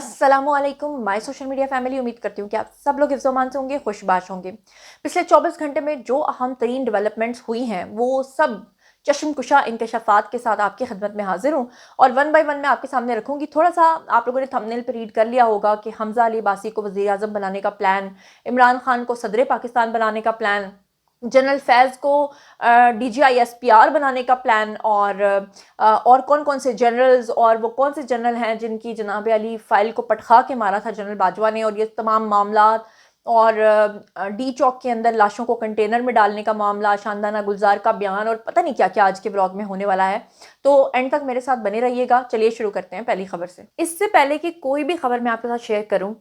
अस्सलाम वालेकुम my social media family. उम्मीद करती हूँ कि आप सब लोग हिफ्ज़-ओ-अमान से होंगे, खुशबाश होंगे। पिछले 24 घंटे में जो अहम तरीन डेवलपमेंट्स हुई हैं वो सब चश्मकुशा इंकशाफात के साथ आपकी खिदमत में हाजिर हूँ और वन बाय वन मैं आपके सामने रखूँगी। थोड़ा सा आप लोगों ने थंबनेल पे रीड कर लिया होगा कि हमज़ा अली अब्बासी को वज़ीर आज़म बनाने का प्लान, इमरान खान को सदर पाकिस्तान बनाने का प्लान, जनरल फैज़ को DGISPR बनाने का प्लान और कौन कौन से जनरल्स और वो कौन से जनरल हैं जिनकी जनाब अली फ़ाइल को पटखा के मारा था जनरल बाजवा ने, और ये तमाम मामलात और डी चौक के अंदर लाशों को कंटेनर में डालने का मामला, शानदाना गुलजार का बयान और पता नहीं क्या क्या आज के ब्लॉग में होने वाला है। तो एंड तक मेरे साथ बने रहिएगा। चलिए शुरू करते हैं पहली खबर से। इससे पहले कि कोई भी खबर मैं आपके साथ शेयर करूँ,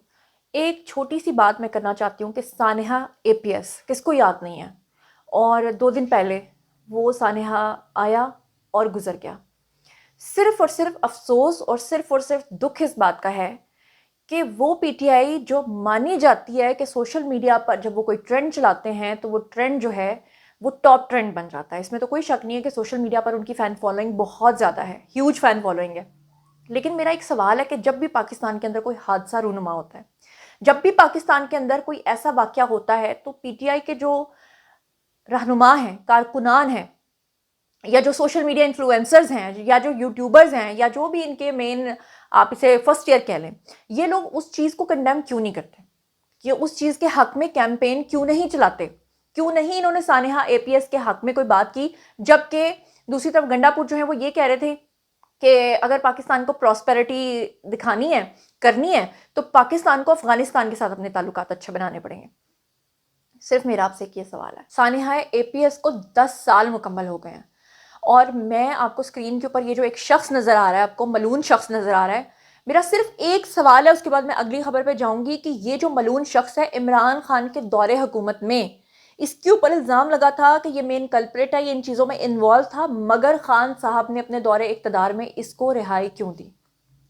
एक छोटी सी बात मैं करना चाहती हूँ कि सानिहा APS किसको याद नहीं है, और 2 दिन पहले वो सानिहा आया और गुजर गया। सिर्फ और सिर्फ अफसोस और सिर्फ दुख इस बात का है कि वो PTI जो मानी जाती है कि सोशल मीडिया पर जब वो कोई ट्रेंड चलाते हैं तो वो ट्रेंड जो है वो टॉप ट्रेंड बन जाता है। इसमें तो कोई शक नहीं है कि सोशल मीडिया पर उनकी फ़ैन फॉलोइंग बहुत ज़्यादा है, ह्यूज फ़ैन फॉलोइंग है। लेकिन मेरा एक सवाल है कि जब भी पाकिस्तान के अंदर कोई हादसा रूनुमा होता है, जब भी पाकिस्तान के अंदर कोई ऐसा वाक़या होता है, तो PTI के जो रहनुमा हैं, कारकुनान हैं, या जो सोशल मीडिया इन्फ्लुएंसर्स हैं, या जो यूट्यूबर्स हैं, या जो भी इनके मेन आप इसे फर्स्ट ईयर कह लें, ये लोग उस चीज़ को कंडेम क्यों नहीं करते? ये उस चीज़ के हक में कैंपेन क्यों नहीं चलाते? क्यों नहीं इन्होंने सानिहा APS के हक में कोई बात की? जबकि दूसरी तरफ गंडापुर जो है वो ये कह रहे थे कि अगर पाकिस्तान को प्रॉस्पेरिटी दिखानी है, करनी है, तो पाकिस्तान को अफगानिस्तान के साथ अपने ताल्लुकात अच्छे बनाने पड़ेंगे। सिर्फ मेरा आपसे एक ये सवाल है, सानिहा APS को 10 साल मुकम्मल हो गए हैं और मैं आपको स्क्रीन के ऊपर ये जो एक शख्स नज़र आ रहा है, आपको मलून शख्स नज़र आ रहा है, मेरा सिर्फ एक सवाल है, उसके बाद मैं अगली खबर पे जाऊंगी कि ये जो मलून शख्स है इमरान खान के दौरे हुकूमत में, इसके ऊपर इल्ज़ाम लगा था कि ये मेन कल्प्रेट है, ये इन चीज़ों में इन्वॉल्व था, मगर खान साहब ने अपने दौरे इक़्तिदार में इसको रिहाई क्यों दी?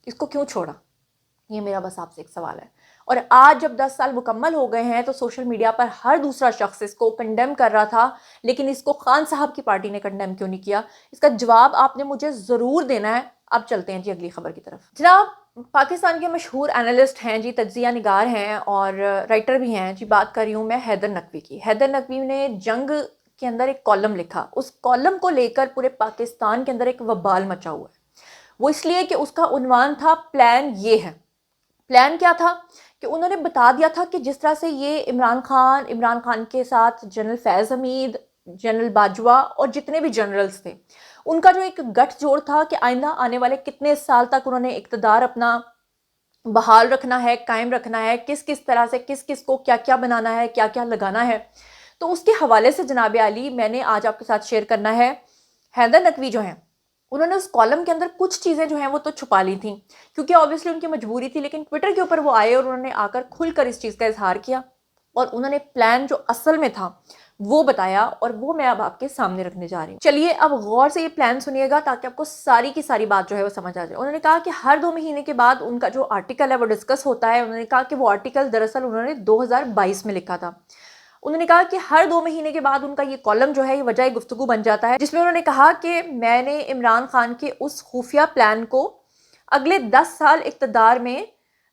इसको क्यों छोड़ा? ये मेरा बस आपसे एक सवाल है। और आज जब 10 साल मुकम्मल हो गए हैं तो सोशल मीडिया पर हर दूसरा शख्स इसको कंडेम कर रहा था, लेकिन इसको खान साहब की पार्टी ने कंडेम क्यों नहीं किया? इसका जवाब आपने मुझे ज़रूर देना है। अब चलते हैं जी अगली खबर की तरफ। जनाब, पाकिस्तान के मशहूर एनालिस्ट हैं जी, तज्जिया निगार हैं और राइटर भी हैं जी। बात कर रही हूँ मैं हैदर नकवी की। हैदर नकवी ने जंग के अंदर एक कॉलम लिखा, उस कॉलम को लेकर पूरे पाकिस्तान के अंदर एक वबाल मचा हुआ है। वो इसलिए कि उसका उन्वान था प्लान ये है। प्लान क्या था कि उन्होंने बता दिया था कि जिस तरह से ये इमरान खान के साथ जनरल फैज़ हमीद, जनरल बाजवा और जितने भी जनरल्स थे, उनका जो एक गठजोड़ था कि आइंदा आने वाले कितने साल तक उन्होंने इक़्तिदार अपना बहाल रखना है, कायम रखना है, किस किस तरह से किस किस को क्या क्या बनाना है, क्या क्या लगाना है। तो उसके हवाले से जनाब आली मैंने आज आपके साथ शेयर करना है। हैदर नकवी जो हैं, उन्होंने उस कॉलम के अंदर कुछ चीज़ें जो हैं वो तो छुपा ली थी क्योंकि ऑब्वियसली उनकी मजबूरी थी, लेकिन ट्विटर के ऊपर वो आए और उन्होंने आकर खुलकर इस चीज़ का इजहार किया और उन्होंने प्लान जो असल में था वो बताया और वो मैं अब आपके सामने रखने जा रही हूँ। चलिए अब गौर से ये प्लान सुनिएगा ताकि आपको सारी की सारी बात जो है वो समझ आ जाए। उन्होंने कहा कि हर 2 महीने के बाद उनका जो आर्टिकल है वो डिस्कस होता है। उन्होंने कहा कि वो आर्टिकल दरअसल उन्होंने 2022 में लिखा था। उन्होंने कहा कि हर 2 महीने के बाद उनका ये कॉलम जो है ये वजह गुफ्तगू बन जाता है, जिसमें उन्होंने कहा कि मैंने इमरान खान के उस खुफिया प्लान को अगले 10 साल इक़्तिदार में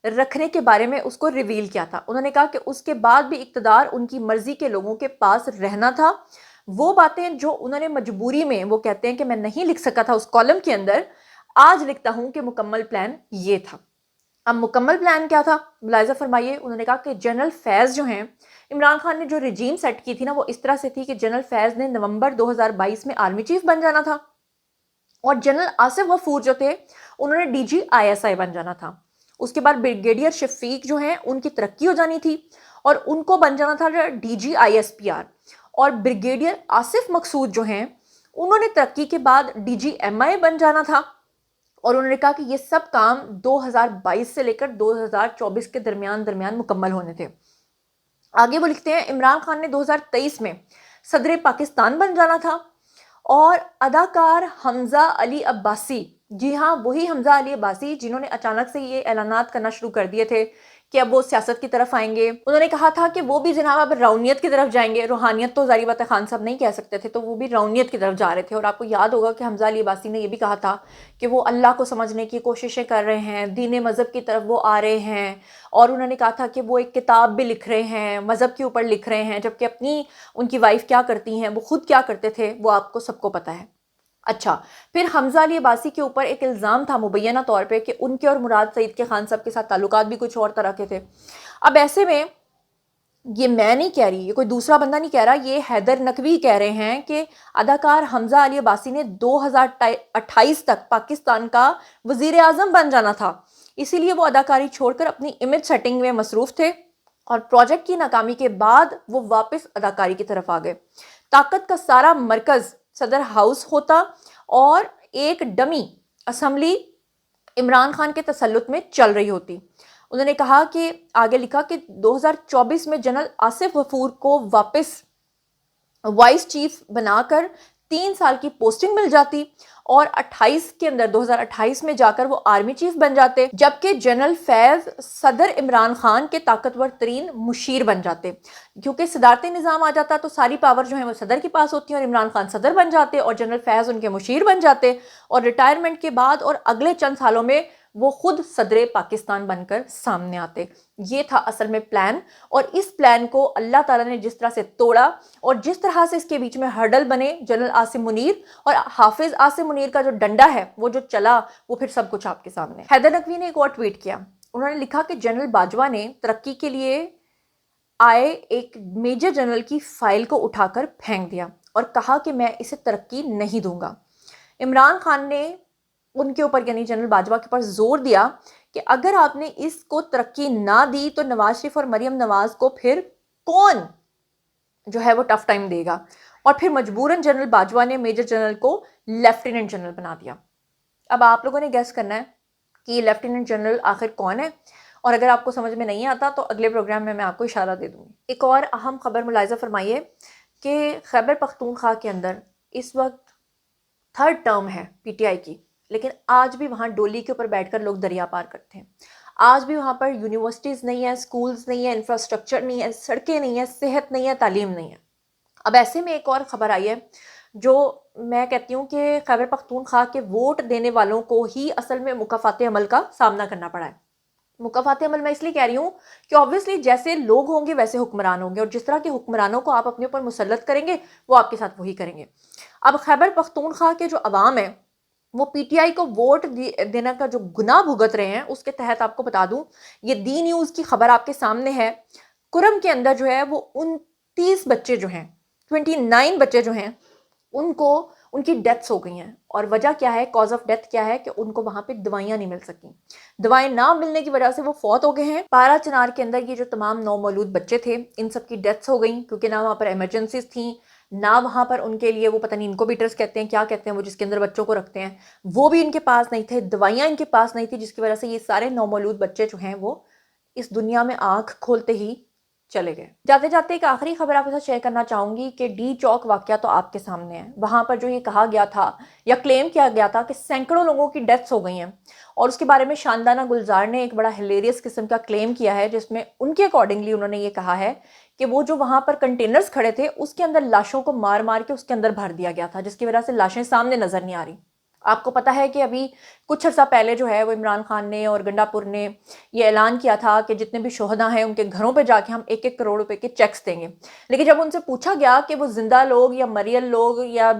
रखने के बारे में उसको रिवील किया था। उन्होंने कहा कि उसके बाद भी इक़्तिदार उनकी मर्जी के लोगों के पास रहना था। वो बातें जो उन्होंने मजबूरी में, वो कहते हैं कि मैं नहीं लिख सका था उस कॉलम के अंदर, आज लिखता हूं कि मुकम्मल प्लान ये था। अब मुकम्मल प्लान क्या था, मुलाहिज़ा फरमाइए। उन्होंने कहा कि जनरल फैज़ जो हैं, इमरान खान ने जो रजीम सेट की थी ना वो इस तरह से थी कि जनरल फैज़ ने नवंबर 2022 में आर्मी चीफ बन जाना था और जनरल आसिफ गफूर जो थे उन्होंने DGISI बन जाना था। उसके बाद ब्रिगेडियर शफीक जो हैं उनकी तरक्की हो जानी थी और उनको बन जाना था DGISPR, और ब्रिगेडियर आसिफ मकसूद जो हैं उन्होंने तरक्की के बाद DGMI बन जाना था। और उन्होंने कहा कि ये सब काम 2022 से लेकर 2024 के दरमियान मुकम्मल होने थे। आगे वो लिखते हैं इमरान खान ने 2023 में सदर पाकिस्तान बन जाना था और अदाकार हमज़ा अली अब्बासी, जी हाँ वही हमज़ा अली अब्बासी जिन्होंने अचानक से ये ऐलानात करना शुरू कर दिए थे کہ اب وہ سیاست کی طرف آئیں گے. انہوں نے کہا تھا کہ وہ بھی جناب اب روحانیت کی طرف جائیں گے. روحانیت تو ظاہر بات ہے خان صاحب نہیں کہہ سکتے تھے, تو وہ بھی روحانیت کی طرف جا رہے تھے. اور آپ کو یاد ہوگا کہ حمزہ علی عباسی نے یہ بھی کہا تھا کہ وہ اللہ کو سمجھنے کی کوششیں کر رہے ہیں, دین مذہب کی طرف وہ آ رہے ہیں. اور انہوں نے کہا تھا کہ وہ ایک کتاب بھی لکھ رہے ہیں, مذہب کے اوپر لکھ رہے ہیں, جبکہ اپنی ان کی وائف کیا کرتی ہیں, وہ خود کیا کرتے تھے, وہ آپ کو سب کو پتہ ہے. اچھا, پھر حمزہ علی عباسی کے اوپر ایک الزام تھا مبینہ طور پہ کہ ان کے اور مراد سعید کے خان صاحب کے ساتھ تعلقات بھی کچھ اور طرح کے تھے. اب ایسے میں یہ میں نہیں کہہ رہی, یہ کوئی دوسرا بندہ نہیں کہہ رہا, یہ حیدر نقوی کہہ رہے ہیں کہ اداکار حمزہ علی عباسی نے 2028 تک پاکستان کا وزیر اعظم بن جانا تھا, اسی لیے وہ اداکاری چھوڑ کر اپنی امیج سیٹنگ میں مصروف تھے, اور پروجیکٹ کی ناکامی کے بعد وہ واپس اداکاری کی طرف آ گئے. طاقت کا سارا مرکز صدر ہاؤس ہوتا اور ایک ڈمی اسمبلی عمران خان کے تسلط میں چل رہی ہوتی. انہوں نے کہا کہ آگے لکھا کہ 2024 میں جنرل آصف غفور کو واپس وائس چیف بنا کر 3 سال کی پوسٹنگ مل جاتی, اور 28 کے اندر 2028 میں جا کر وہ آرمی چیف بن جاتے, جبکہ جنرل فیض صدر عمران خان کے طاقتور ترین مشیر بن جاتے. کیونکہ صدارتی نظام آ جاتا تو ساری پاور جو ہیں وہ صدر کے پاس ہوتی ہیں, اور عمران خان صدر بن جاتے اور جنرل فیض ان کے مشیر بن جاتے, اور ریٹائرمنٹ کے بعد اور اگلے چند سالوں میں وہ خود صدر پاکستان بن کر سامنے آتے. یہ تھا اصل میں پلان, اور اس پلان کو اللہ تعالیٰ نے جس طرح سے توڑا اور جس طرح سے اس کے بیچ میں ہرڈل بنے جنرل عاصم منیر اور حافظ عاصم منیر کا جو ڈنڈا ہے وہ جو چلا, وہ پھر سب کچھ آپ کے سامنے. حیدر نقوی نے ایک اور ٹویٹ کیا, انہوں نے لکھا کہ جنرل باجوہ نے ترقی کے لیے آئے ایک میجر جنرل کی فائل کو اٹھا کر پھینک دیا اور کہا کہ میں اسے ترقی نہیں دوں گا. عمران خان نے ان کے اوپر یعنی جنرل باجوہ کے اوپر زور دیا کہ اگر آپ نے اس کو ترقی نہ دی تو نواز شریف اور مریم نواز کو پھر کون جو ہے وہ ٹف ٹائم دے گا, اور پھر مجبوراً جنرل باجوہ نے میجر جنرل کو لیفٹیننٹ جنرل بنا دیا. اب آپ لوگوں نے گیس کرنا ہے کہ یہ لیفٹیننٹ جنرل آخر کون ہے, اور اگر آپ کو سمجھ میں نہیں آتا تو اگلے پروگرام میں آپ کو اشارہ دے دوں گی. ایک اور اہم خبر ملاحظہ فرمائیے کہ خیبر پختونخوا کے اندر اس وقت 3rd ٹرم ہے پی ٹی آئی کی, لیکن آج بھی وہاں ڈولی کے اوپر بیٹھ کر لوگ دریا پار کرتے ہیں. آج بھی وہاں پر یونیورسٹیز نہیں ہیں, سکولز نہیں ہیں, انفراسٹرکچر نہیں ہے, سڑکیں نہیں ہیں, صحت نہیں ہے, تعلیم نہیں ہے. اب ایسے میں ایک اور خبر آئی ہے جو میں کہتی ہوں کہ خیبر پختونخوا کے ووٹ دینے والوں کو ہی اصل میں مکافات عمل کا سامنا کرنا پڑا ہے. مکافات عمل میں اس لیے کہہ رہی ہوں کہ obviously جیسے لوگ ہوں گے ویسے حکمران ہوں گے, اور جس طرح کے حکمرانوں کو آپ اپنے اوپر مسلط کریں گے وہ آپ کے ساتھ وہی کریں گے. اب خیبر پختونخوا کے جو عوام ہیں وہ پی ٹی آئی کو ووٹ دینے کا جو گناہ بھگت رہے ہیں, اس کے تحت آپ کو بتا دوں, یہ دی نیوز کی خبر آپ کے سامنے ہے. کرم کے اندر جو ہے وہ 29 بچے جو ہیں 29 بچے جو ہیں ان کی ڈیتھس ہو گئی ہیں. اور وجہ کیا ہے, کاز آف ڈیتھ کیا ہے کہ ان کو وہاں پہ دوائیاں نہیں مل سکیں. دوائیں نہ ملنے کی وجہ سے وہ فوت ہو گئے ہیں. پارا چنار کے اندر یہ جو تمام نومولود بچے تھے ان سب کی ڈیتھس ہو گئیں, کیونکہ نہ وہاں پر ایمرجنسیز تھیں, نہ وہاں پر ان کے لیے وہ پتہ نہیں انکوبیٹرز کہتے ہیں کیا کہتے ہیں وہ جس کے اندر بچوں کو رکھتے ہیں, وہ بھی ان کے پاس نہیں تھے, دوائیاں ان کے پاس نہیں تھی, جس کی وجہ سے یہ سارے نومولود بچے جو ہیں وہ اس دنیا میں آنکھ کھولتے ہی چلے گئے. جاتے جاتے ایک آخری خبر آپ کے ساتھ شیئر کرنا چاہوں گی کہ ڈی چوک واقعہ تو آپ کے سامنے ہے. وہاں پر جو یہ کہا گیا تھا یا کلیم کیا گیا تھا کہ سینکڑوں لوگوں کی ڈیتھس ہو گئی ہیں, اور اس کے بارے میں شاندانہ گلزار نے ایک بڑا ہلیریس قسم کا کلیم کیا ہے, جس میں ان کے اکارڈنگلی انہوں نے یہ کہا ہے کہ وہ جو وہاں پر کنٹینرز کھڑے تھے اس کے اندر لاشوں کو مار مار کے اس کے اندر بھر دیا گیا تھا, جس کی وجہ سے لاشیں سامنے نظر نہیں آ رہی. آپ کو پتا ہے کہ ابھی کچھ عرصہ پہلے جو ہے وہ عمران خان نے اور گنڈا پور نے یہ اعلان کیا تھا کہ جتنے بھی شہداء ہیں ان کے گھروں پہ جا کے ہم 1-1 کروڑ روپے کے چیکس دیں گے. لیکن جب ان سے پوچھا گیا کہ وہ زندہ لوگ یا مریل لوگ یا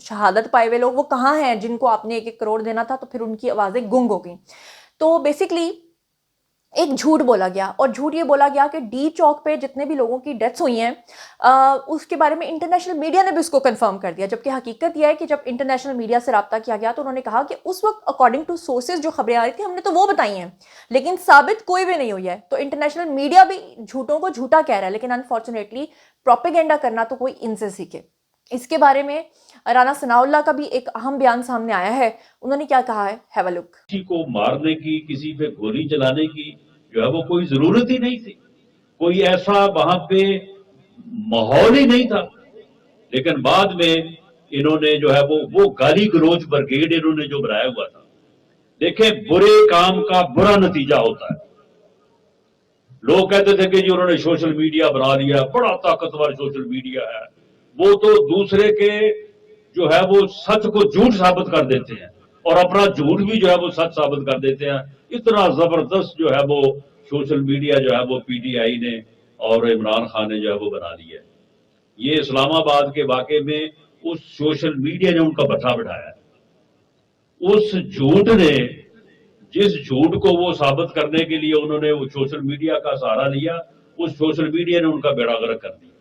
شہادت پائے ہوئے لوگ وہ کہاں ہیں جن کو آپ نے 1-1 کروڑ دینا تھا, تو پھر ان کی آوازیں گنگ ہو گئیں. تو بیسکلی ایک جھوٹ بولا گیا, اور جھوٹ یہ بولا گیا کہ ڈی چوک پہ جتنے بھی لوگوں کی ڈیتھس ہوئی ہیں اس کے بارے میں انٹرنیشنل میڈیا نے بھی اس کو کنفرم کر دیا, جبکہ حقیقت یہ ہے کہ جب انٹرنیشنل میڈیا سے رابطہ کیا گیا تو انہوں نے کہا کہ اس وقت اکارڈنگ ٹو سورسز جو خبریں آ رہی تھیں ہم نے تو وہ بتائی ہیں, لیکن ثابت کوئی بھی نہیں ہوئی ہے. تو انٹرنیشنل میڈیا بھی جھوٹوں کو جھوٹا کہہ رہا ہے, لیکن انفارچونیٹلی پروپیگنڈا کرنا تو کوئی ان سے سیکھے. اس کے بارے میں رانا ثناء اللہ کا بھی ایک اہم بیان سامنے آیا ہے. انہوں نے کیا کہا ہے, ہیو اے لک. کسی کو مارنے کی, کسی پہ گولی چلانے کی جو ہے وہ کوئی ضرورت ہی نہیں تھی, کوئی ایسا وہاں پہ ماحول ہی نہیں تھا. لیکن بعد میں انہوں نے جو ہے وہ گالی گلوچ برگیڈ انہوں نے جو بنایا ہوا تھا. دیکھیں برے کام کا برا نتیجہ ہوتا ہے. लोग कहते थे कि जी उन्होंने सोशल मीडिया बना लिया, बड़ा ताकतवर सोशल मीडिया है, वो तो दूसरे के जो है वो सच को झूठ साबित कर देते हैं और अपना झूठ भी जो है वो सच साबित कर देते हैं। इतना जबरदस्त जो है वो सोशल मीडिया जो है वो पीटीआई ने और इमरान खान ने जो है वो बना लिया है। ये इस्लामाबाद के वाकये में उस सोशल मीडिया ने उनका भट्ठा बिठाया। उस झूठ ने, जिस झूठ को वो साबित करने के लिए उन्होंने वो सोशल मीडिया का सहारा लिया, उस सोशल मीडिया ने उनका बेड़ा गर्क कर दिया।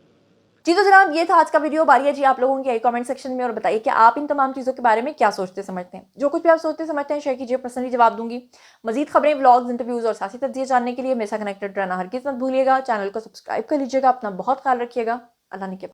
जी तो जनाब, ये था आज का वीडियो। बारी है जी आप लोगों की कमेंट सेक्शन में, और बताइए कि आप इन तमाम चीज़ों के बारे में क्या सोचते समझते हैं। जो कुछ भी आप सोचते समझते हैं शेयर कीजिए, पर्सनली जवाब दूंगी। मजीद खबरें, व्लॉग्स, इंटरव्यूज और सियासी तज्जिए जानने के लिए मेरे साथ कनेक्टेड रहना हरगिज़ मत भूलिएगा। चैनल को सब्सक्राइब कर लीजिएगा। अपना बहुत ख्याल रखिएगा। अल्लाह ने के